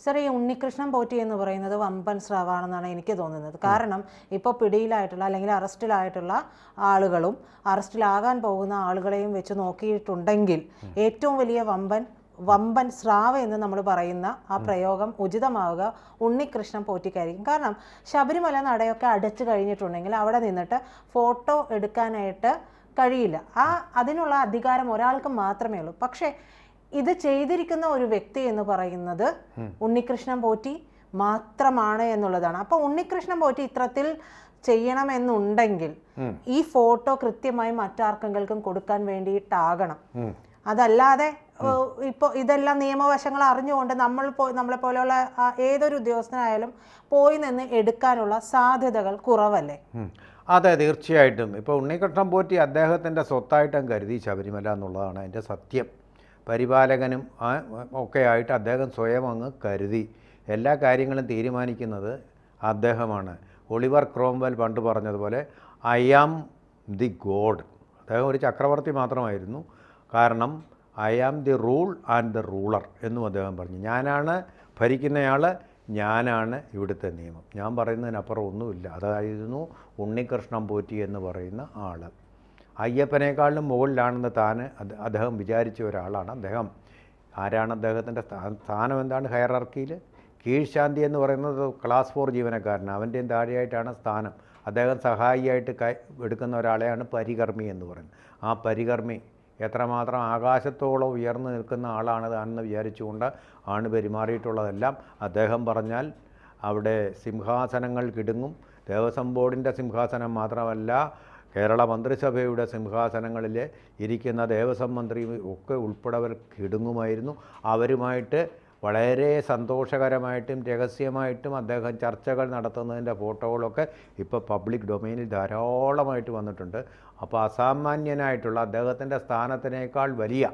Sir, ഈ ഉണ്ണികൃഷ്ണൻ പോറ്റി എന്ന് പറയുന്നത് വമ്പൻ സ്രാവാണെന്നാണ് എനിക്ക് തോന്നുന്നത്. കാരണം ഇപ്പോൾ പിടിയിലായിട്ടുള്ള അല്ലെങ്കിൽ അറസ്റ്റിലായിട്ടുള്ള ആളുകളും അറസ്റ്റിലാകാൻ പോകുന്ന ആളുകളെയും വെച്ച് നോക്കിയിട്ടുണ്ടെങ്കിൽ ഏറ്റവും വലിയ വമ്പൻ സ്രാവ് എന്ന് നമ്മൾ പറയുന്ന ആ പ്രയോഗം ഉചിതമാവുക ഉണ്ണികൃഷ്ണൻ പോറ്റിക്കായിരിക്കും. കാരണം ശബരിമല നടയൊക്കെ അടച്ചു കഴിഞ്ഞിട്ടുണ്ടെങ്കിൽ അവിടെ നിന്നിട്ട് ഫോട്ടോ എടുക്കാനായിട്ട് കഴിയില്ല. അതിനുള്ള അധികാരം ഒരാൾക്ക് മാത്രമേ ഉള്ളൂ. പക്ഷേ ഇത് ചെയ്തിരിക്കുന്ന ഒരു വ്യക്തി എന്ന് പറയുന്നത് ഉണ്ണികൃഷ്ണൻ പോറ്റി മാത്രമാണ് എന്നുള്ളതാണ്. അപ്പോൾ ഉണ്ണികൃഷ്ണൻ പോറ്റി ഇത്തരത്തിൽ ചെയ്യണമെന്നുണ്ടെങ്കിൽ ഈ ഫോട്ടോ കൃത്യമായി മറ്റാർക്കെങ്കിലും കൊടുക്കാൻ വേണ്ടിയിട്ടാകണം. അതല്ലാതെ ഇപ്പോൾ ഇതെല്ലാം നിയമവശങ്ങൾ അറിഞ്ഞുകൊണ്ട് നമ്മളെ പോലെയുള്ള ഏതൊരു ഉദ്യോഗസ്ഥനായാലും പോയി നിന്ന് എടുക്കാനുള്ള സാധ്യതകൾ കുറവല്ലേ? അതെ, തീർച്ചയായിട്ടും. ഇപ്പോൾ ഉണ്ണികൃഷ്ണൻ പോറ്റി അദ്ദേഹത്തിൻ്റെ സ്വത്തായിട്ടും കരുതി ശബരിമല എന്നുള്ളതാണ് അതിൻ്റെ സത്യം. പരിപാലകനും ഒക്കെ ആയിട്ട് അദ്ദേഹം സ്വയം അങ്ങ് കരുതി. എല്ലാ കാര്യങ്ങളും തീരുമാനിക്കുന്നത് അദ്ദേഹമാണ്. ഒളിവർ ക്രോംവെൽ പണ്ട് പറഞ്ഞതുപോലെ ഐ ആം ദി ഗോഡ്. അദ്ദേഹം ഒരു ചക്രവർത്തി മാത്രമായിരുന്നു. കാരണം I am the rule and the ruler എന്നും അദ്ദേഹം പറഞ്ഞു. ഞാനാണ് ഭരിക്കുന്നയാൾ, ഞാനാണ് ഇവിടുത്തെ നിയമം, ഞാൻ പറയുന്നതിനപ്പുറം ഒന്നുമില്ല. അതായിരുന്നു ഉണ്ണികൃഷ്ണൻ പോറ്റി എന്ന് പറയുന്ന ആൾ. അയ്യപ്പനേക്കാളിലും മുകളിലാണെന്ന് അദ്ദേഹം വിചാരിച്ച ഒരാളാണ് അദ്ദേഹം. ആരാണ് അദ്ദേഹത്തിൻ്റെ സ്ഥാനം? എന്താണ് ഹയറാർക്കിയിൽ? കീഴ്ശാന്തി എന്ന് പറയുന്നത് ക്ലാസ് 4 ജീവനക്കാരൻ, അവൻ്റെയും താഴെയായിട്ടാണ് സ്ഥാനം. അദ്ദേഹം സഹായിയായിട്ട് എടുക്കുന്ന ഒരാളെയാണ് പരികർമ്മി എന്ന് പറയുന്നത്. ആ പരികർമ്മി എത്രമാത്രം ആകാശത്തോളം ഉയർന്നു നിൽക്കുന്ന ആളാണ് താനെന്ന് വിചാരിച്ചുകൊണ്ട് ആണ് പെരുമാറിയിട്ടുള്ളതെല്ലാം. അദ്ദേഹം പറഞ്ഞാൽ അവിടെ സിംഹാസനങ്ങൾ കിടുങ്ങും. ദേവസ്വം ബോർഡിൻ്റെ സിംഹാസനം മാത്രമല്ല, കേരള മന്ത്രിസഭയുടെ സിംഹാസനങ്ങളിൽ ഇരിക്കുന്ന ദേവസ്വം മന്ത്രി ഒക്കെ ഉൾപ്പെടവർ കിടുങ്ങുമായിരുന്നു. അവരുമായിട്ട് വളരെ സന്തോഷകരമായിട്ടും രഹസ്യമായിട്ടും അദ്ദേഹം ചർച്ചകൾ നടത്തുന്നതിൻ്റെ ഫോട്ടോകളൊക്കെ ഇപ്പോൾ പബ്ലിക് ഡൊമൈനിൽ ധാരാളമായിട്ട് വന്നിട്ടുണ്ട്. അപ്പോൾ അസാമാന്യനായിട്ടുള്ള അദ്ദേഹത്തിൻ്റെ സ്ഥാനത്തിനേക്കാൾ വലിയ,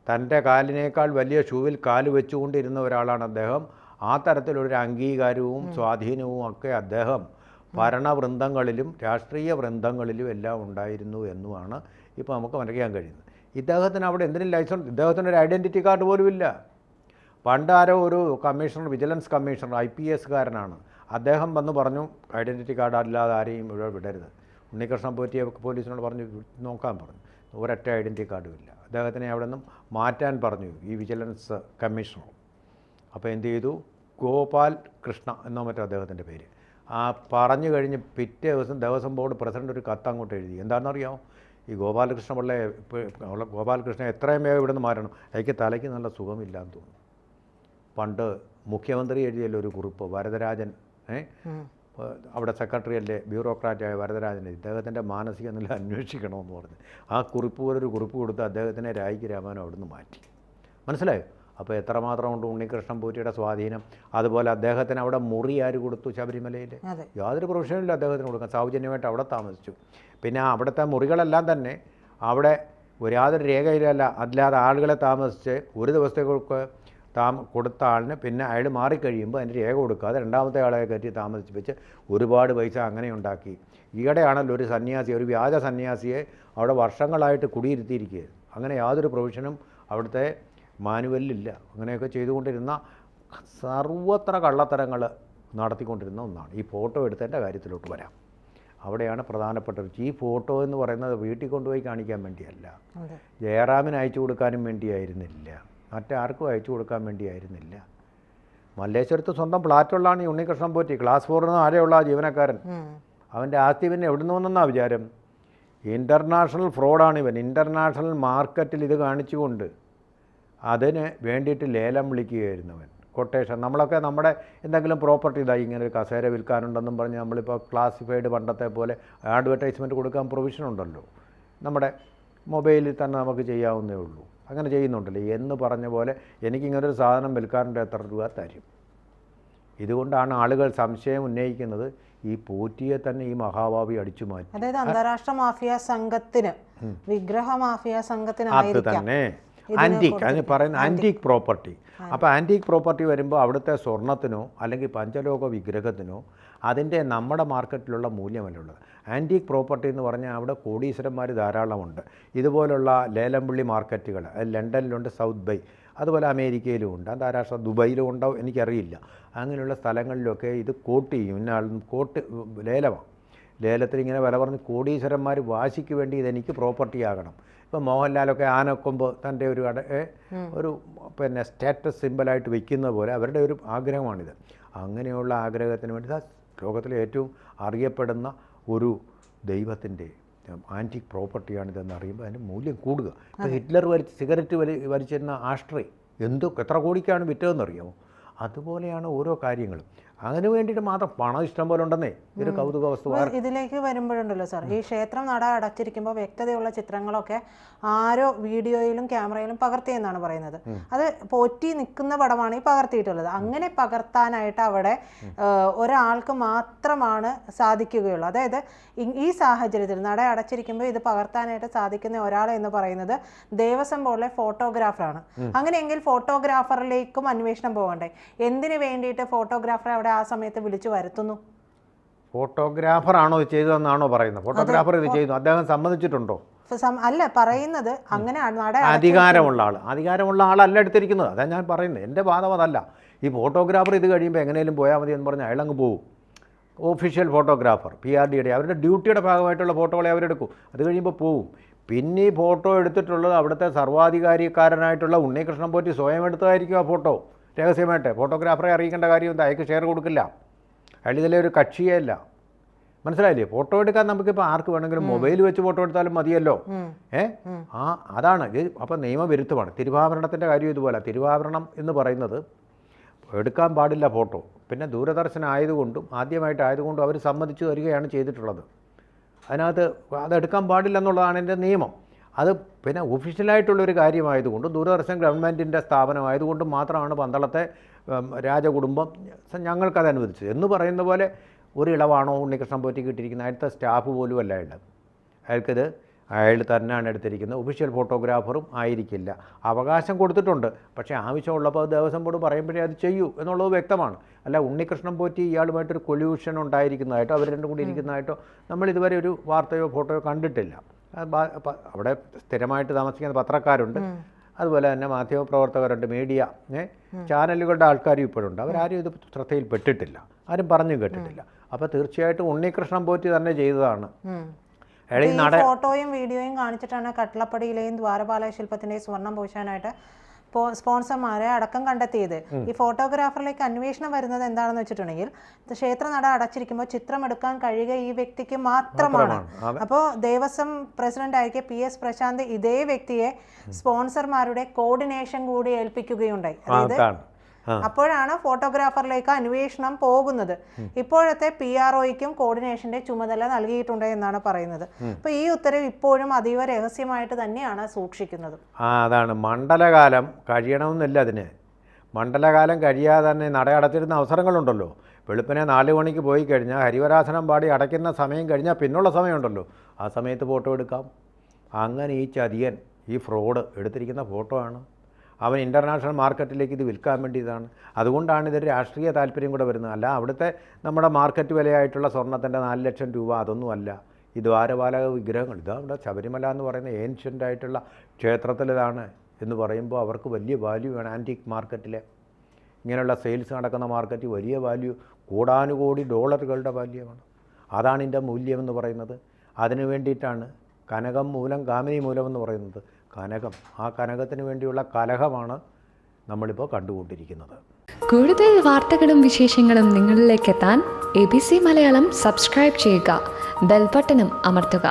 തൻ്റെ കാലിനേക്കാൾ വലിയ ഷൂവിൽ കാല് വെച്ചുകൊണ്ടിരുന്ന ഒരാളാണ് അദ്ദേഹം. ആ തരത്തിലൊരു അംഗീകാരവും സ്വാധീനവും ഒക്കെ അദ്ദേഹം ഭരണവൃന്ദങ്ങളിലും രാഷ്ട്രീയ വൃന്ദങ്ങളിലും എല്ലാം ഉണ്ടായിരുന്നു എന്നുമാണ് ഇപ്പോൾ നമുക്ക് മനസ്സിലാക്കാൻ കഴിയുന്നത്. ഇദ്ദേഹത്തിന് അവിടെ എന്തിനും ലൈസൻസ്, ഇദ്ദേഹത്തിനൊരു ഐഡൻറ്റിറ്റി കാർഡ് പോലും ഇല്ല. പണ്ടാരോ ഒരു കമ്മീഷണർ, വിജിലൻസ് കമ്മീഷണർ, IPS കാരനാണ്, അദ്ദേഹം വന്ന് പറഞ്ഞു ഐഡൻറ്റിറ്റി കാർഡ് അല്ലാതെ ആരെയും ഇവിടെ വിടരുത്. ഉണ്ണികൃഷ്ണൻ പോറ്റിയെ പോലീസിനോട് പറഞ്ഞു നോക്കാൻ പറഞ്ഞു. ഒരൊറ്റ ഐഡൻറ്റിറ്റി കാർഡും ഇല്ല. അദ്ദേഹത്തിനെ അവിടെ നിന്നും മാറ്റാൻ പറഞ്ഞു ഈ വിജിലൻസ് കമ്മീഷണർ. അപ്പോൾ എന്ത് ചെയ്തു? ഗോപാൽ കൃഷ്ണ എന്നോ മറ്റോ അദ്ദേഹത്തിൻ്റെ പേര്. ആ പറഞ്ഞു കഴിഞ്ഞ് പിറ്റേ ദിവസം ദേവസ്വം ബോർഡ് പ്രസിഡന്റ് ഒരു കത്ത് അങ്ങോട്ട് എഴുതി. എന്താണെന്നറിയാമോ? ഈ ഗോപാലകൃഷ്ണ പിള്ളയെ, ഗോപാലകൃഷ്ണൻ എത്രയും വേഗം ഇവിടെ നിന്ന് മാറണം, എനിക്ക് തലയ്ക്ക് നല്ല സുഖമില്ലാന്ന് തോന്നുന്നു. പണ്ട് മുഖ്യമന്ത്രി എഴുതിയല്ലോ ഒരു കുറിപ്പ്, വരദരാജൻ, അവിടെ സെക്രട്ടറി അല്ലേ, ബ്യൂറോക്രാറ്റായ വരദരാജൻ, ഇദ്ദേഹത്തിൻ്റെ മാനസിക നില അന്വേഷിക്കണമെന്ന് പറഞ്ഞ് ആ കുറിപ്പ് പോലൊരു കുറിപ്പ് കൊടുത്ത് അദ്ദേഹത്തിനെ രായിക്ക് രാമാനം അവിടെ നിന്ന് മാറ്റി. മനസ്സിലായോ? അപ്പോൾ എത്രമാത്രം ഉണ്ട് ഉണ്ണികൃഷ്ണൻ പോറ്റിയുടെ സ്വാധീനം. അതുപോലെ അദ്ദേഹത്തിന് അവിടെ മുറി ആര് കൊടുത്തു? ശബരിമലയിൽ യാതൊരു പ്രൊഫഷനില്ല അദ്ദേഹത്തിന് കൊടുക്കാൻ, സൗജന്യമായിട്ട് അവിടെ താമസിച്ചു. പിന്നെ അവിടുത്തെ മുറികളെല്ലാം തന്നെ അവിടെ യാതൊരു രേഖയിലല്ല, അല്ലാതെ ആളുകളെ താമസിച്ച് ഒരു ദിവസത്തേക്ക് കൊടുത്ത ആളിന് പിന്നെ അയാൾ മാറിക്കഴിയുമ്പോൾ അതിൻ്റെ രേഖ കൊടുക്കാതെ രണ്ടാമത്തെ ആളെ കയറ്റി താമസിപ്പിച്ച് ഒരുപാട് പൈസ അങ്ങനെ ഉണ്ടാക്കി. ഈയിടെയാണല്ലോ ഒരു സന്യാസി, ഒരു വ്യാജ സന്യാസിയെ അവിടെ വർഷങ്ങളായിട്ട് കുടിയിരുത്തിയിരിക്കുകയാണ്. അങ്ങനെ യാതൊരു പ്രൊവിഷനും അവിടുത്തെ മാനുവലിലില്ല. അങ്ങനെയൊക്കെ ചെയ്തുകൊണ്ടിരുന്ന സർവത്ര കള്ളത്തരങ്ങൾ നടത്തിക്കൊണ്ടിരുന്ന ഒന്നാണ്. ഈ ഫോട്ടോ എടുത്തതിൻ്റെ കാര്യത്തിലോട്ട് വരാം. അവിടെയാണ് പ്രധാനപ്പെട്ടത്. ഈ ഫോട്ടോ എന്ന് പറയുന്നത് വീട്ടിൽ കൊണ്ടുപോയി കാണിക്കാൻ വേണ്ടിയല്ല, ജയറാമിന് അയച്ചു കൊടുക്കാനും വേണ്ടിയായിരുന്നില്ല, മറ്റാർക്കും അയച്ചു കൊടുക്കാൻ വേണ്ടിയായിരുന്നില്ല. മല്ലേശ്വരത്ത് സ്വന്തം ഫ്ലാറ്റുള്ളതാണ് ഈ ഉണ്ണികൃഷ്ണൻ പോറ്റി. ക്ലാസ് 4 ആരെയുള്ള ജീവനക്കാരൻ. അവൻ്റെ ആസ്തി പിന്നെ എവിടെ നിന്ന് വന്നെന്നാണ് വിചാരം? ഇൻ്റർനാഷണൽ ഫ്രോഡാണ് ഇവൻ. ഇൻ്റർനാഷണൽ മാർക്കറ്റിൽ ഇത് കാണിച്ചുകൊണ്ട് അതിന് വേണ്ടിയിട്ട് ലേലം വിളിക്കുകയായിരുന്നവൻ. കൊട്ടേഷൻ, നമ്മളൊക്കെ നമ്മുടെ എന്തെങ്കിലും പ്രോപ്പർട്ടി ഇതായി ഇങ്ങനെ ഒരു കസേര വിൽക്കാനുണ്ടെന്നും പറഞ്ഞ് നമ്മളിപ്പോൾ ക്ലാസിഫൈഡ് പണ്ടത്തെ പോലെ അഡ്വർടൈസ്മെൻറ്റ് കൊടുക്കാൻ പ്രൊവിഷൻ ഉണ്ടല്ലോ, നമ്മുടെ മൊബൈലിൽ തന്നെ നമുക്ക് ചെയ്യാവുന്നേ ഉള്ളൂ. അങ്ങനെ ചെയ്യുന്നുണ്ടല്ലോ എന്ന് പറഞ്ഞ പോലെ എനിക്കിങ്ങനൊരു സാധനം വിൽക്കാറുണ്ട്, എത്ര രൂപ തരും? ഇതുകൊണ്ടാണ് ആളുകൾ സംശയം ഉന്നയിക്കുന്നത് ഈ പോറ്റിയെ തന്നെ ഈ മഹാഭാവി അടിച്ചു മാറ്റി. അതായത് അന്താരാഷ്ട്ര മാഫിയ സംഘത്തിന്, വിഗ്രഹ മാഫിയ സംഘത്തിന് അത് തന്നെ ആൻറ്റീക്ക്, അതിന് പറയുന്ന ആൻറ്റീക്ക് പ്രോപ്പർട്ടി. അപ്പോൾ ആൻറ്റീക്ക് പ്രോപ്പർട്ടി വരുമ്പോൾ അവിടുത്തെ സ്വർണത്തിനോ അല്ലെങ്കിൽ പഞ്ചലോക വിഗ്രഹത്തിനോ അതിൻ്റെ നമ്മുടെ മാർക്കറ്റിലുള്ള മൂല്യമല്ല ഉള്ളത്. ആൻറ്റീക്ക് പ്രോപ്പർട്ടി എന്ന് പറഞ്ഞാൽ അവിടെ കോടീശ്വരന്മാർ ധാരാളമുണ്ട്. ഇതുപോലുള്ള ലേലംപള്ളി മാർക്കറ്റുകൾ ലണ്ടനിലുണ്ട്, സൗത്ത് ബൈ, അതുപോലെ അമേരിക്കയിലും ഉണ്ട്, അന്താരാഷ്ട്ര ദുബൈയിലും ഉണ്ടോ എനിക്കറിയില്ല. അങ്ങനെയുള്ള സ്ഥലങ്ങളിലൊക്കെ ഇത് കോട്ട് ചെയ്യും. ഇന്ന ആൾ കോട്ട് ലേലമാണ്. ലേലത്തിൽ ഇങ്ങനെ വില പറഞ്ഞ് കോടീശ്വരന്മാർ വാശിക്ക് വേണ്ടി ഇതെനിക്ക് പ്രോപ്പർട്ടി ആകണം. ഇപ്പം മോഹൻലാലൊക്കെ ആനക്കൊമ്പ് തൻ്റെ ഒരു പിന്നെ സ്റ്റാറ്റസ് സിമ്പലായിട്ട് വയ്ക്കുന്ന പോലെ അവരുടെ ഒരു ആഗ്രഹമാണിത്. അങ്ങനെയുള്ള ആഗ്രഹത്തിന് വേണ്ടി ലോകത്തിലെ ഏറ്റവും അറിയപ്പെടുന്ന ഒരു ദൈവത്തിൻ്റെ ആൻറ്റിക് പ്രോപ്പർട്ടിയാണിതെന്ന് അറിയുമ്പോൾ അതിൻ്റെ മൂല്യം കൂടുക. ഇപ്പോൾ ഹിറ്റ്ലർ സിഗരറ്റ് വലിച്ചിരുന്ന ആഷ്ട്രേ എത്ര കോടിക്കാണ് വിറ്റതെന്നറിയാമോ? അതുപോലെയാണ് ഓരോ കാര്യങ്ങളും. അതിന് വേണ്ടിയിട്ട് മാത്രം പണം ഇഷ്ടം പോലെ ഉണ്ടെന്നേ. ഇതൊരു കൗതുക വസ്തു. ഇതിലേക്ക് വരുമ്പോഴുണ്ടല്ലോ സാർ, ഈ ക്ഷേത്രം നട അടച്ചിരിക്കുമ്പോൾ വ്യക്തതയുള്ള ചിത്രങ്ങളൊക്കെ ആരോ വീഡിയോയിലും ക്യാമറയിലും പകർത്തിയെന്നാണ് പറയുന്നത്. അത് പോറ്റി നിൽക്കുന്ന പടമാണ് ഈ പകർത്തിയിട്ടുള്ളത്. അങ്ങനെ പകർത്താനായിട്ട് അവിടെ ഒരാൾക്ക് മാത്രമാണ് സാധിക്കുകയുള്ളൂ. അതായത് ഈ സാഹചര്യത്തിൽ നട അടച്ചിരിക്കുമ്പോൾ ഇത് പകർത്താനായിട്ട് സാധിക്കുന്ന ഒരാൾ എന്ന് പറയുന്നത് ദേവസ്വം ബോർഡിലെ ഫോട്ടോഗ്രാഫറാണ്. അങ്ങനെയെങ്കിൽ ഫോട്ടോഗ്രാഫറിലേക്കും അന്വേഷണം പോകണ്ടേ? എന്തിനു വേണ്ടിയിട്ട് ഫോട്ടോഗ്രാഫറെ അവിടെ ആ സമയത്ത് വിളിച്ചു വരുത്തുന്നു? ഫോട്ടോഗ്രാഫറാണോ ഇത് ചെയ്തതെന്നാണോ പറയുന്നത്? ഫോട്ടോഗ്രാഫർ ഇത് ചെയ്തു, അദ്ദേഹം സമ്മതിച്ചിട്ടുണ്ടോ? അല്ല പറയുന്നത്. അങ്ങനെ അധികാരമുള്ള ആളല്ല എടുത്തിരിക്കുന്നത്. അതാണ് ഞാൻ പറയുന്നത്. എൻ്റെ വാദം അതല്ല. ഈ ഫോട്ടോഗ്രാഫർ ഇത് കഴിയുമ്പോൾ എങ്ങനെയും പോയാൽ മതി എന്ന് പറഞ്ഞാൽ അയാളങ്ങ് പോകും. ഓഫീഷ്യൽ ഫോട്ടോഗ്രാഫർ PRDയുടെ അവരുടെ ഡ്യൂട്ടിയുടെ ഭാഗമായിട്ടുള്ള ഫോട്ടോകളെ അവരെടുക്കും. അത് കഴിയുമ്പോൾ പോവും. പിന്നെ ഈ ഫോട്ടോ എടുത്തിട്ടുള്ളത് അവിടുത്തെ സർവാധികാരിക്കാരനായിട്ടുള്ള ഉണ്ണികൃഷ്ണൻ പോറ്റി സ്വയം എടുത്തതായിരിക്കും. ആ ഫോട്ടോ രഹസ്യമായിട്ട് ഫോട്ടോഗ്രാഫറെ അറിയിക്കേണ്ട കാര്യം എന്താ? അയാൾക്ക് ഷെയർ കൊടുക്കില്ല. അയാൾ ഇതിലെ ഒരു കക്ഷിയേ അല്ല. മനസ്സിലായില്ലേ? ഫോട്ടോ എടുക്കാൻ നമുക്കിപ്പോൾ ആർക്ക് വേണമെങ്കിലും മൊബൈൽ വെച്ച് ഫോട്ടോ എടുത്താലും മതിയല്ലോ. അതാണ് ഇത്. അപ്പം നിയമവിരുദ്ധമാണ്. തിരുവാഭരണത്തിൻ്റെ കാര്യം ഇതുപോലെ. തിരുവാഭരണം എന്ന് പറയുന്നത് എടുക്കാൻ പാടില്ല ഫോട്ടോ. പിന്നെ ദൂരദർശൻ ആയതുകൊണ്ടും ആദ്യമായിട്ടായതുകൊണ്ടും അവർ സമ്മതിച്ചു തരികയാണ് ചെയ്തിട്ടുള്ളത്. അതിനകത്ത് അതെടുക്കാൻ പാടില്ല എന്നുള്ളതാണ് എൻ്റെ നിയമം. അത് പിന്നെ ഒഫീഷ്യലായിട്ടുള്ളൊരു കാര്യമായതുകൊണ്ടും ദൂരദർശൻ ഗവൺമെൻറ്റിൻ്റെ സ്ഥാപനമായതുകൊണ്ടും മാത്രമാണ് പന്തളത്തെ രാജകുടുംബം ഞങ്ങൾക്കത് അനുവദിച്ചത്. എന്ന് പറയുന്ന പോലെ ഒരു ഇളവാണോ ഉണ്ണികൃഷ്ണൻ പോറ്റിക്ക് കിട്ടിയിരിക്കുന്നത്? അയാളുടെ സ്റ്റാഫ് പോലും അല്ല അയാൾക്കിത് അയാൾ തന്നെയാണ് എടുത്തിരിക്കുന്നത്. ഒഫീഷ്യൽ ഫോട്ടോഗ്രാഫറും ആയിരിക്കില്ല. അവകാശം കൊടുത്തിട്ടുണ്ട്, പക്ഷേ ആവശ്യമുള്ളപ്പോൾ ദേവസ്വം ബോർഡ് പറയുമ്പോഴേ അത് ചെയ്യൂ എന്നുള്ളത് വ്യക്തമാണ്. അല്ല ഉണ്ണികൃഷ്ണൻ പോറ്റി ഇയാളുമായിട്ടൊരു കൊല്യൂഷൻ ഉണ്ടായിരിക്കുന്നതായിട്ടോ അവർ രണ്ടും കൂടി ഇരിക്കുന്നതായിട്ടോ നമ്മൾ ഇതുവരെ ഒരു വാർത്തയോ ഫോട്ടോയോ കണ്ടിട്ടില്ല. അവിടെ സ്ഥിരമായിട്ട് താമസിക്കുന്ന പത്രക്കാരുണ്ട്, അതുപോലെ തന്നെ മാധ്യമപ്രവർത്തകരുണ്ട്, മീഡിയ ചാനലുകളുടെ ആൾക്കാരും ഇപ്പോഴുണ്ട്. അവരാരും ഇത് ശ്രദ്ധയിൽപ്പെട്ടിട്ടില്ല, ആരും പറഞ്ഞും കേട്ടിട്ടില്ല. അപ്പോൾ തീർച്ചയായിട്ടും ഉണ്ണികൃഷ്ണൻ പോറ്റി തന്നെ ചെയ്തതാണ്. ഫോട്ടോയും വീഡിയോയും കാണിച്ചിട്ടാണ് കട്ടളപ്പടിയിലെയും ദ്വാരപാലക ശില്പത്തിന്റെയും സ്വർണം പൂശാനായിട്ട് സ്പോൺസർമാരെ അടക്കം കണ്ടെത്തിയത്. ഈ ഫോട്ടോഗ്രാഫറിലേക്ക് അന്വേഷണം വരുന്നത് എന്താണെന്ന് വെച്ചിട്ടുണ്ടെങ്കിൽ ക്ഷേത്ര നട അടച്ചിരിക്കുമ്പോൾ ചിത്രം എടുക്കാൻ കഴിയുക ഈ വ്യക്തിക്ക് മാത്രമാണ്. അപ്പോൾ ദേവസ്വം പ്രസിഡന്റ് ആയിരിക്കെ PS പ്രശാന്ത് ഇതേ വ്യക്തിയെ സ്പോൺസർമാരുടെ കോർഡിനേഷൻ കൂടി ഏൽപ്പിക്കുകയുണ്ടായി. അതായത് അപ്പോഴാണ് ഫോട്ടോഗ്രാഫറിലേക്ക് അന്വേഷണം പോകുന്നത്. ഇപ്പോഴത്തെ PROയ്ക്കും കോർഡിനേഷന്റെ ചുമതല നൽകിയിട്ടുണ്ട് എന്നാണ് പറയുന്നത്. അപ്പൊ ഈ ഉത്തരവ് ഇപ്പോഴും അതീവ രഹസ്യമായിട്ട് തന്നെയാണ് സൂക്ഷിക്കുന്നത്. അതാണ് മണ്ഡലകാലം കഴിയണമെന്നില്ല. അതിന് മണ്ഡലകാലം കഴിയാതെ തന്നെ നട അടച്ചിരുന്ന അവസരങ്ങളുണ്ടല്ലോ. വെളുപ്പിനെ 4 മണിക്ക് പോയി കഴിഞ്ഞാൽ ഹരിവരാസനം പാടി അടയ്ക്കുന്ന സമയം കഴിഞ്ഞാൽ പിന്നുള്ള സമയമുണ്ടല്ലോ, ആ സമയത്ത് ഫോട്ടോ എടുക്കാം. അങ്ങനെ ഈ ചതിയൻ, ഈ ഫ്രോഡ് എടുത്തിരിക്കുന്ന ഫോട്ടോ ആണ്. അവൻ ഇൻ്റർനാഷണൽ മാർക്കറ്റിലേക്ക് ഇത് വിൽക്കാൻ വേണ്ടിയതാണ്. അതുകൊണ്ടാണ് ഇതൊരു രാഷ്ട്രീയ താല്പര്യം കൂടെ വരുന്നത്. അല്ല അവിടുത്തെ നമ്മുടെ മാർക്കറ്റ് വിലയായിട്ടുള്ള സ്വർണ്ണത്തിൻ്റെ 4 ലക്ഷം രൂപ അതൊന്നുമല്ല. ഈ ദ്വാരപാലക വിഗ്രഹങ്ങൾ ഇതാ ഇവിടെ ശബരിമല എന്ന് പറയുന്ന ഏൻഷ്യൻ്റ് ആയിട്ടുള്ള ക്ഷേത്രത്തിലിതാണ് എന്ന് പറയുമ്പോൾ അവർക്ക് വലിയ വാല്യൂ വേണം. ആൻറ്റിക് മാർക്കറ്റിലെ ഇങ്ങനെയുള്ള സെയിൽസ് നടക്കുന്ന മാർക്കറ്റ് വലിയ വാല്യൂ, കോടാനുകോടി ഡോളറുകളുടെ വാല്യൂമാണ്. അതാണ് ഇതിൻ്റെ മൂല്യം എന്ന് പറയുന്നത്. അതിനു വേണ്ടിയിട്ടാണ് കനകം മൂലം കാമിനി മൂലം എന്ന് പറയുന്നത്. കനകം, ആ കനകത്തിന് വേണ്ടിയുള്ള കലഹമാണ് നമ്മളിപ്പോൾ കണ്ടുകൊണ്ടിരിക്കുന്നത്. കൂടുതൽ വാർത്തകളും വിശേഷങ്ങളും നിങ്ങളിലേക്ക് എത്താൻ ABC മലയാളം സബ്സ്ക്രൈബ് ചെയ്യുക, ബെൽബട്ടനും അമർത്തുക.